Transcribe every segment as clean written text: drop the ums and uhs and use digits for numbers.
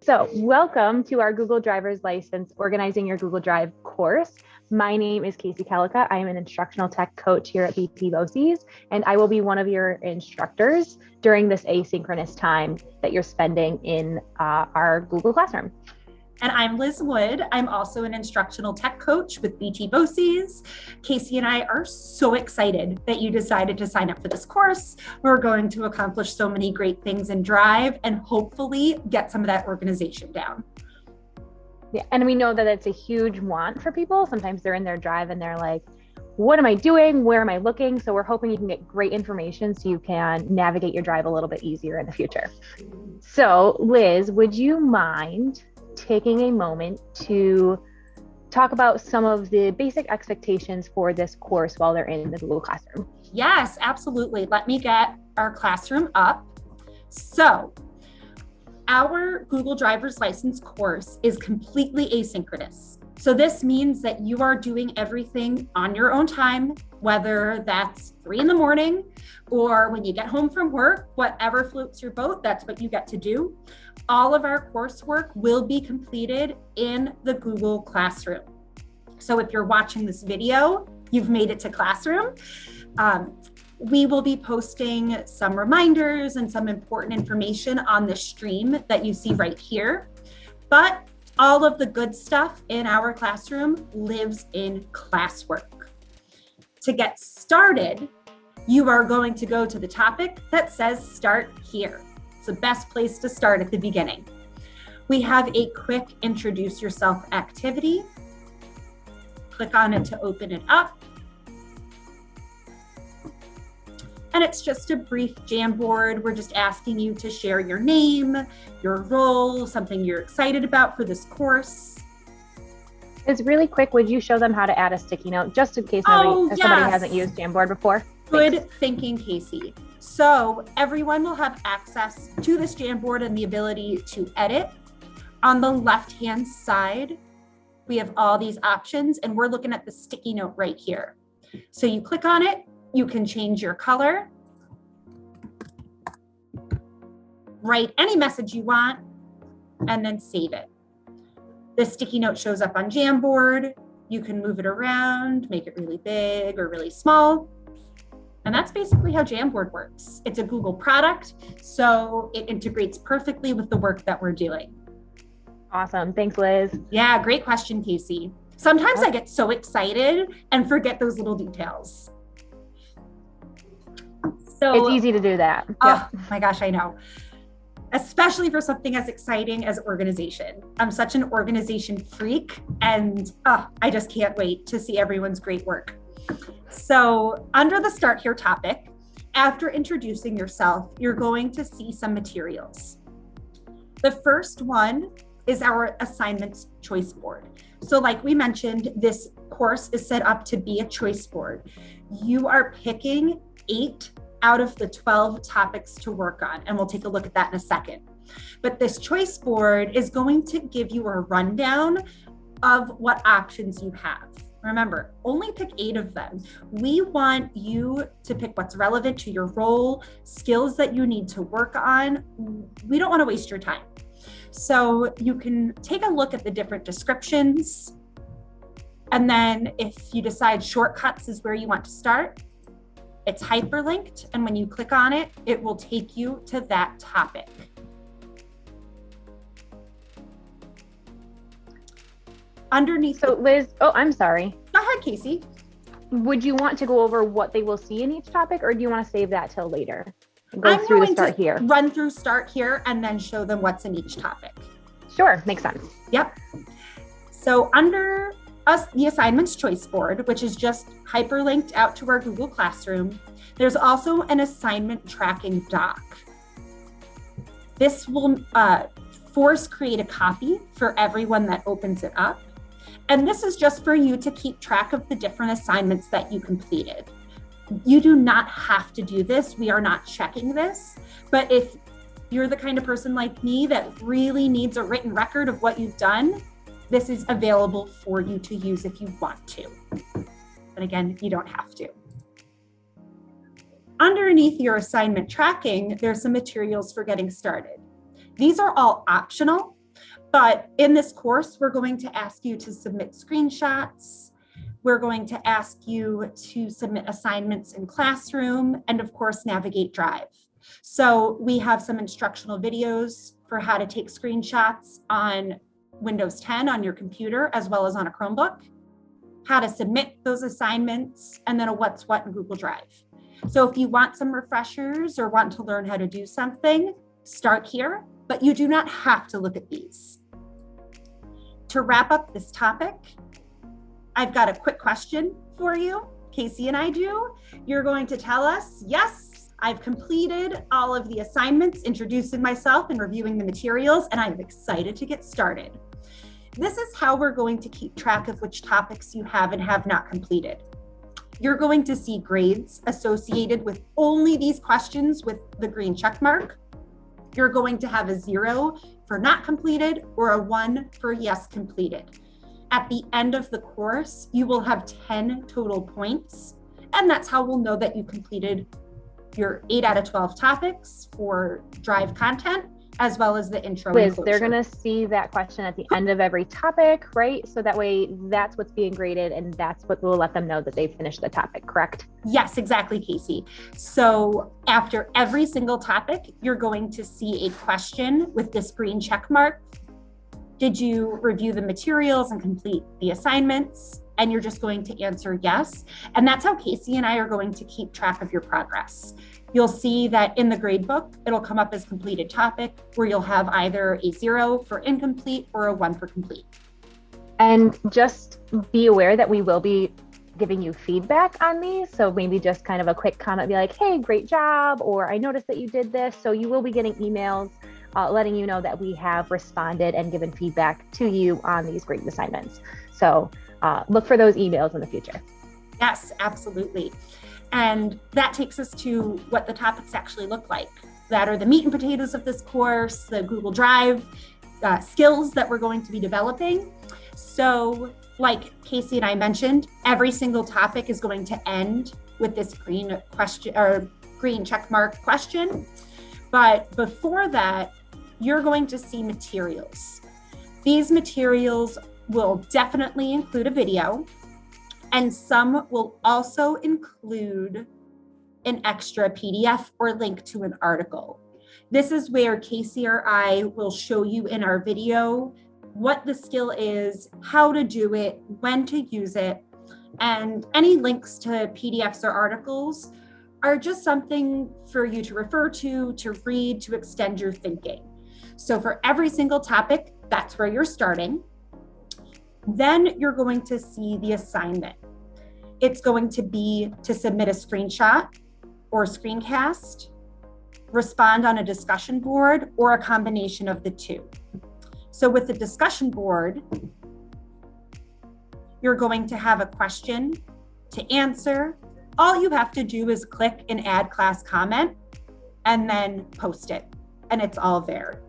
So welcome to our Google Driver's License Organizing Your Google Drive course. My name is Casey Calica. I am an instructional tech coach here at BT BOCES, and I will be one of your instructors during this asynchronous time that you're spending in our Google Classroom. And I'm Liz Wood. I'm also an instructional tech coach with BT BOCES. Casey and I are so excited that you decided to sign up for this course. We're going to accomplish so many great things in Drive and hopefully get some of that organization down. Yeah, and we know that it's a huge want for people. Sometimes they're in their Drive and they're like, what am I doing? Where am I looking? So we're hoping you can get great information so you can navigate your Drive a little bit easier in the future. So Liz, would you mind taking a moment to talk about some of the basic expectations for this course while they're in the Google Classroom? Yes, absolutely. Let me get our classroom up. So our Google Driver's License course is completely asynchronous. So this means that you are doing everything on your own time, whether that's 3 a.m. or when you get home from work, whatever floats your boat, that's what you get to do. All of our coursework will be completed in the Google Classroom. So if you're watching this video, you've made it to Classroom. We will be posting some reminders and some important information on the stream that you see right here. But all of the good stuff in our classroom lives in classwork. To get started, you are going to go to the topic that says Start Here. It's the best place to start at the beginning. We have a quick introduce yourself activity. Click on it to open it up. And it's just a brief Jamboard. We're just asking you to share your name, your role, something you're excited about for this course. It's really quick. Would you show them how to add a sticky note just in case somebody hasn't used Jamboard before? Good thinking, Casey. So everyone will have access to this Jamboard and the ability to edit. On the left-hand side, we have all these options and we're looking at the sticky note right here. So you click on it, you can change your color, write any message you want, and then save it. The sticky note shows up on Jamboard. You can move it around, make it really big or really small. And that's basically how Jamboard works. It's a Google product, so it integrates perfectly with the work that we're doing. Awesome. Thanks, Liz. Yeah, great question, Casey. Sometimes I get so excited and forget those little details. So it's easy to do that. Oh my gosh, I know. Especially for something as exciting as organization. I'm such an organization freak and I just can't wait to see everyone's great work. So under the Start Here topic, after introducing yourself, you're going to see some materials. The first one is our assignments choice board. So like we mentioned, this course is set up to be a choice board. You are picking 8 out of the 12 topics to work on, and we'll take a look at that in a second. But this choice board is going to give you a rundown of what options you have. Remember, only pick 8 of them. We want you to pick what's relevant to your role, skills that you need to work on. We don't want to waste your time. So you can take a look at the different descriptions. And then if you decide shortcuts is where you want to start, it's hyperlinked. And when you click on it, it will take you to that topic. Underneath. So Liz, I'm sorry. Go ahead, Casey. Would you want to go over what they will see in each topic, or do you want to save that till later? I'm going to run through Start Here and then show them what's in each topic. Sure, makes sense. Yep. So under the assignments choice board, which is just hyperlinked out to our Google Classroom, there's also an assignment tracking doc. This will force create a copy for everyone that opens it up. And this is just for you to keep track of the different assignments that you completed. You do not have to do this. We are not checking this. But if you're the kind of person like me that really needs a written record of what you've done, this is available for you to use if you want to. But again, you don't have to. Underneath your assignment tracking, there's some materials for getting started. These are all optional, But in this course, we're going to ask you to submit screenshots. We're going to ask you to submit assignments in Classroom and of course, navigate Drive. So we have some instructional videos for how to take screenshots on Windows 10 on your computer, as well as on a Chromebook, how to submit those assignments, and then a what's what in Google Drive. So if you want some refreshers or want to learn how to do something, start here, but you do not have to look at these. To wrap up this topic, I've got a quick question for you. Casey and I do. You're going to tell us, yes, I've completed all of the assignments, introducing myself and reviewing the materials, and I'm excited to get started. This is how we're going to keep track of which topics you have and have not completed. You're going to see grades associated with only these questions with the green check mark. You're going to have a 0 for not completed or a 1 for yes completed. At the end of the course, you will have 10 total points, and that's how we'll know that you completed your 8 out of 12 topics for Drive content, as well as the intro. Liz, they're going to see that question at the end of every topic, right? So that way that's what's being graded, and that's what will let them know that they've finished the topic, correct? Yes, exactly, Casey. So after every single topic, you're going to see a question with this green check mark. Did you review the materials and complete the assignments? And you're just going to answer yes. And that's how Casey and I are going to keep track of your progress. You'll see that in the grade book, it'll come up as completed topic, where you'll have either a 0 for incomplete or a 1 for complete. And just be aware that we will be giving you feedback on these. So maybe just kind of a quick comment, be like, hey, great job, or I noticed that you did this. So you will be getting emails letting you know that we have responded and given feedback to you on these graded assignments. So look for those emails in the future. Yes, absolutely. And that takes us to what the topics actually look like. That are the meat and potatoes of this course, the Google Drive skills that we're going to be developing. So like Casey and I mentioned, every single topic is going to end with this green question or green check mark question. But before that, you're going to see materials. These materials will definitely include a video, and some will also include an extra PDF or link to an article. This is where Casey or I will show you in our video what the skill is, how to do it, when to use it, and any links to PDFs or articles are just something for you to refer to read, to extend your thinking. So for every single topic, that's where you're starting. Then you're going to see the assignment. It's going to be to submit a screenshot or screencast, respond on a discussion board, or a combination of the two. So with the discussion board, you're going to have a question to answer. All you have to do is click and add class comment and then post it, and it's all there.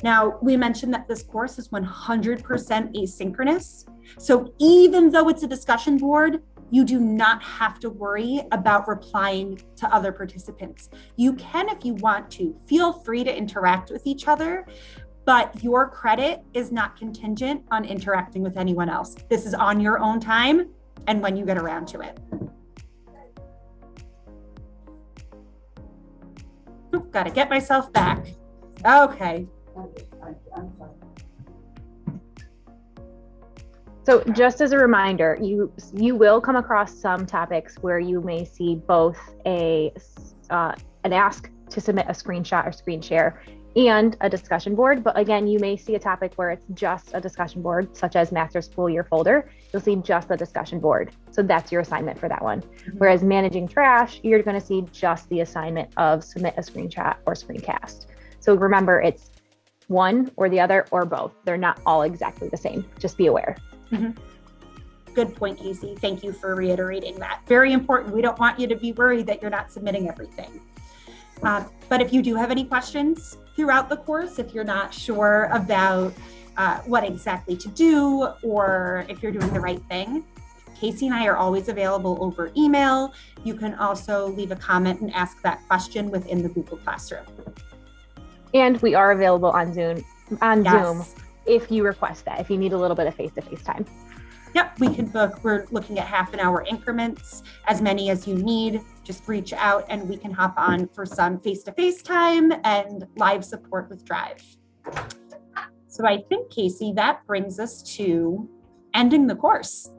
Now, we mentioned that this course is 100% asynchronous. So even though it's a discussion board, you do not have to worry about replying to other participants. You can if you want to. Feel free to interact with each other, but your credit is not contingent on interacting with anyone else. This is on your own time and when you get around to it. Oop, gotta get myself back. Okay. So just as a reminder, you will come across some topics where you may see both an ask to submit a screenshot or screen share and a discussion board. But again, you may see a topic where it's just a discussion board, such as Master School Year folder. You'll see just the discussion board. So that's your assignment for that one. Mm-hmm. Whereas managing trash, you're going to see just the assignment of submit a screenshot or screencast. So remember, it's one or the other or both. They're not all exactly the same. Just be aware. Mm-hmm. Good point, Casey. Thank you for reiterating that. Very important. We don't want you to be worried that you're not submitting everything. But if you do have any questions throughout the course, if you're not sure about what exactly to do, or if you're doing the right thing, Casey and I are always available over email. You can also leave a comment and ask that question within the Google Classroom. And we are available on Zoom. Yes. if you request that, if you need a little bit of face-to-face time. Yep, we can book. We're looking at half-an-hour increments, as many as you need. Just reach out and we can hop on for some face-to-face time and live support with Drive. So I think, Casey, that brings us to ending the course.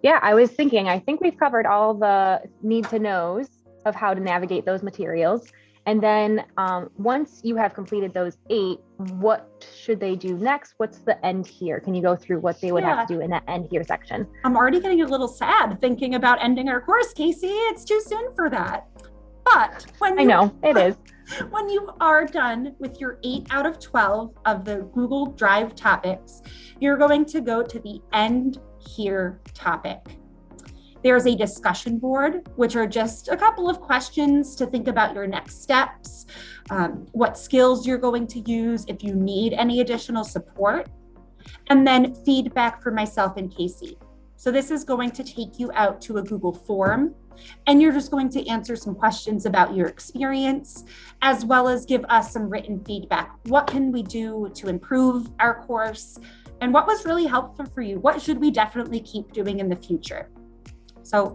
Yeah, I was thinking, I think we've covered all the need to knows of how to navigate those materials. And then once you have completed those 8, what should they do next? What's the end here? Can you go through what they would have to do in that end here section? I'm already getting a little sad thinking about ending our course, Casey. It's too soon for that. But I know it is. When you are done with your 8 out of 12 of the Google Drive topics, you're going to go to the end here topic. There's a discussion board, which are just a couple of questions to think about your next steps, what skills you're going to use if you need any additional support, and then feedback for myself and Casey. So this is going to take you out to a Google form, and you're just going to answer some questions about your experience, as well as give us some written feedback. What can we do to improve our course? And what was really helpful for you? What should we definitely keep doing in the future?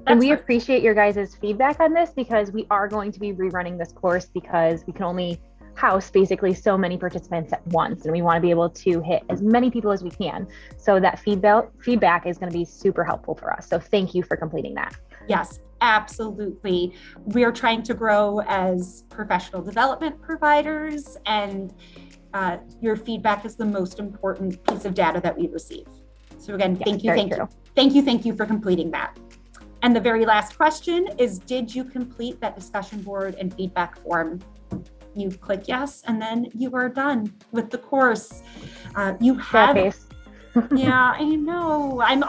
And we appreciate your guys' feedback on this, because we are going to be rerunning this course because we can only house basically so many participants at once, and we want to be able to hit as many people as we can. So that feedback is going to be super helpful for us. So thank you for completing that. Yes, absolutely. We are trying to grow as professional development providers, and your feedback is the most important piece of data that we receive. So again, thank you for completing that. And the very last question is, did you complete that discussion board and feedback form? You click yes, and then you are done with the course. You have, yeah, I know. I'm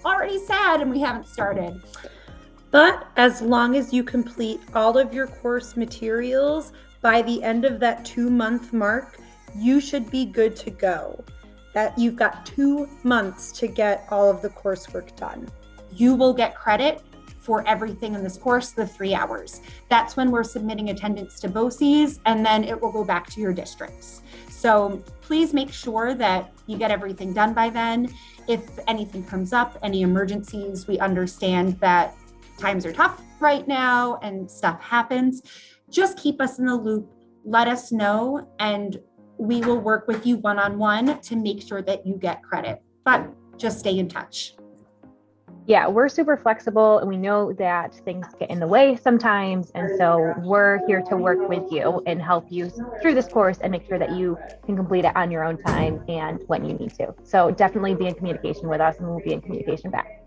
already sad and we haven't started. But as long as you complete all of your course materials by the end of that 2-month mark, you should be good to go. That you've got 2 months to get all of the coursework done. You will get credit for everything in this course, the 3 hours. That's when we're submitting attendance to BOCES, and then it will go back to your districts. So please make sure that you get everything done by then. If anything comes up, any emergencies, we understand that times are tough right now and stuff happens. Just keep us in the loop, let us know, and we will work with you one-on-one to make sure that you get credit. But just stay in touch. Yeah, we're super flexible, and we know that things get in the way sometimes. And so we're here to work with you and help you through this course and make sure that you can complete it on your own time and when you need to. So definitely be in communication with us, and we'll be in communication back.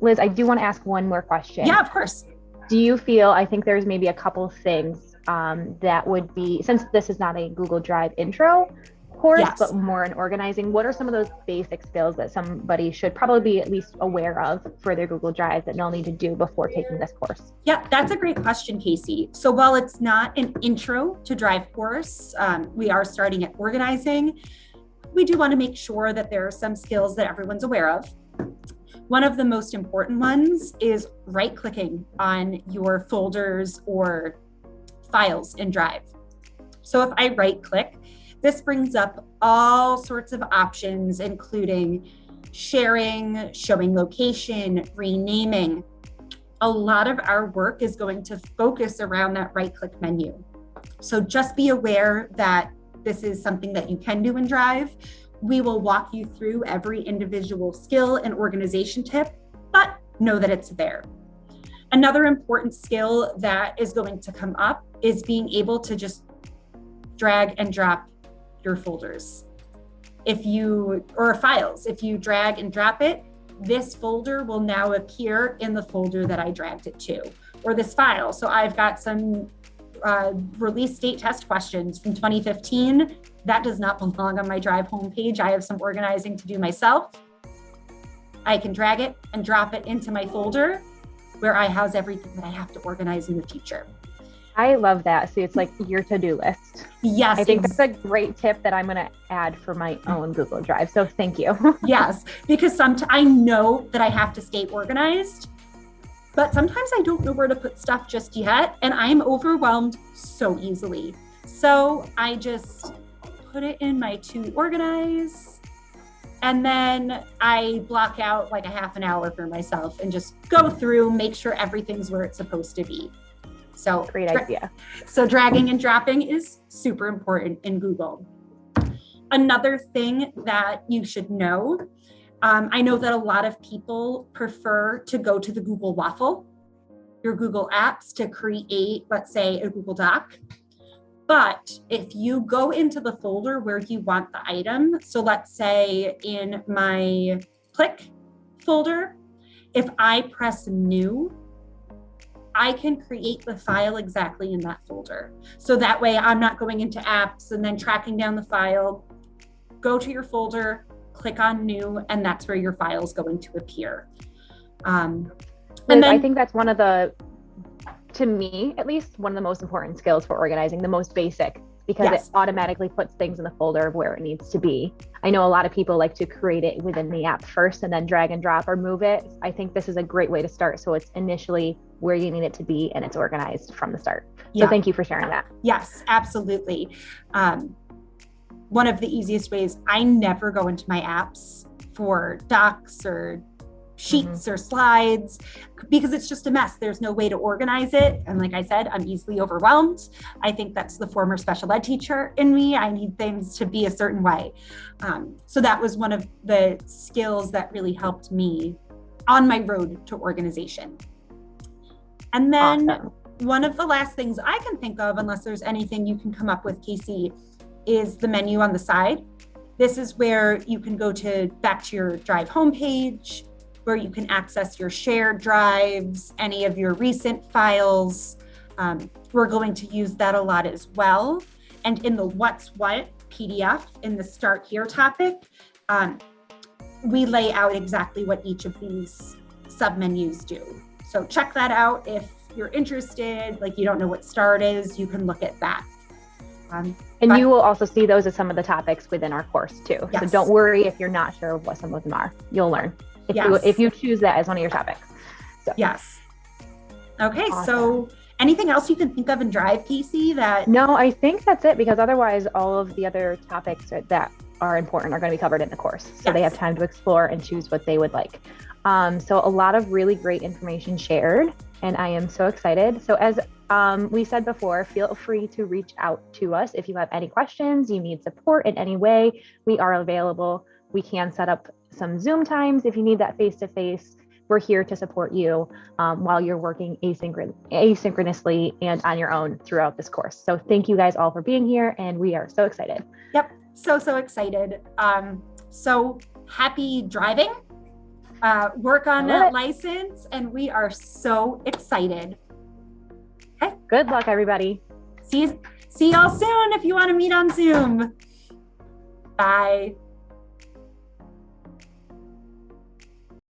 Liz, I do want to ask one more question. Yeah, of course. Do you feel, I think there's maybe a couple things that would be, since this is not a Google Drive intro course, yes, but more in organizing, what are some of those basic skills that somebody should probably be at least aware of for their Google Drive that they'll need to do before taking this course? Yeah, that's a great question, Casey. So while it's not an intro to Drive course, we are starting at organizing. We do want to make sure that there are some skills that everyone's aware of. One of the most important ones is right-clicking on your folders or files in Drive. So if I right-click, this brings up all sorts of options, including sharing, showing location, renaming. A lot of our work is going to focus around that right-click menu. So just be aware that this is something that you can do in Drive. We will walk you through every individual skill and organization tip, but know that it's there. Another important skill that is going to come up is being able to just drag and drop your folders. Or files, if you drag and drop it, this folder will now appear in the folder that I dragged it to, or this file. So I've got some release date test questions from 2015. That does not belong on my Drive homepage. I have some organizing to do myself. I can drag it and drop it into my folder where I house everything that I have to organize in the future. I love that. See, it's like your to-do list. Yes. I think that's a great tip that I'm going to add for my own Google Drive. So thank you. Yes, because I know that I have to stay organized, but sometimes I don't know where to put stuff just yet. And I'm overwhelmed so easily. So I just put it in my to organize. And then I block out like a half an hour for myself and just go through, make sure everything's where it's supposed to be. So Great idea. So dragging and dropping is super important in Google. Another thing that you should know, I know that a lot of people prefer to go to the Google Waffle, your Google Apps, to create, let's say, a Google Doc. But if you go into the folder where you want the item, so let's say in my Click folder, if I press New, I can create the file exactly in that folder. So that way I'm not going into apps and then tracking down the file. Go to your folder, click on New, and that's where your file is going to appear. And then I think that's one of the, to me at least, one of the most important skills for organizing, the most basic, because it automatically puts things in the folder of where it needs to be. I know a lot of people like to create it within the app first and then drag and drop or move it. I think this is a great way to start. So it's initially where you need it to be and it's organized from the start. So thank you for sharing that. Yes, absolutely. One of the easiest ways, I never go into my apps for docs or sheets or slides because it's just a mess. There's no way to organize it. And like I said, I'm easily overwhelmed. I think that's the former special ed teacher in me. I need things to be a certain way. So that was one of the skills that really helped me on my road to organization. And then one of the last things I can think of, unless there's anything you can come up with, Casey, is the menu on the side. This is where you can go back to your Drive homepage, where you can access your shared drives, any of your recent files. We're going to use that a lot as well. And in the What's What PDF, in the Start Here topic, we lay out exactly what each of these submenus do. So check that out. If you're interested, like you don't know what Start is, you can look at that. And you will also see those as some of the topics within our course too. Yes. So don't worry if you're not sure what some of them are. You'll learn if you choose that as one of your topics. So. Yes. Okay, so anything else you can think of in Drive, Casey? No, I think that's it, because otherwise all of the other topics that are important are going to be covered in the course. So they have time to explore and choose what they would like. So a lot of really great information shared, and I am so excited. So as we said before, feel free to reach out to us if you have any questions, you need support in any way. We are available. We can set up some Zoom times if you need that face-to-face. We're here to support you while you're working asynchronously and on your own throughout this course. So thank you guys all for being here, and we are so excited. Yep, so excited. So happy driving. Work on that license, and we are so excited. Okay. Good luck, everybody. See y'all soon if you want to meet on Zoom. Bye.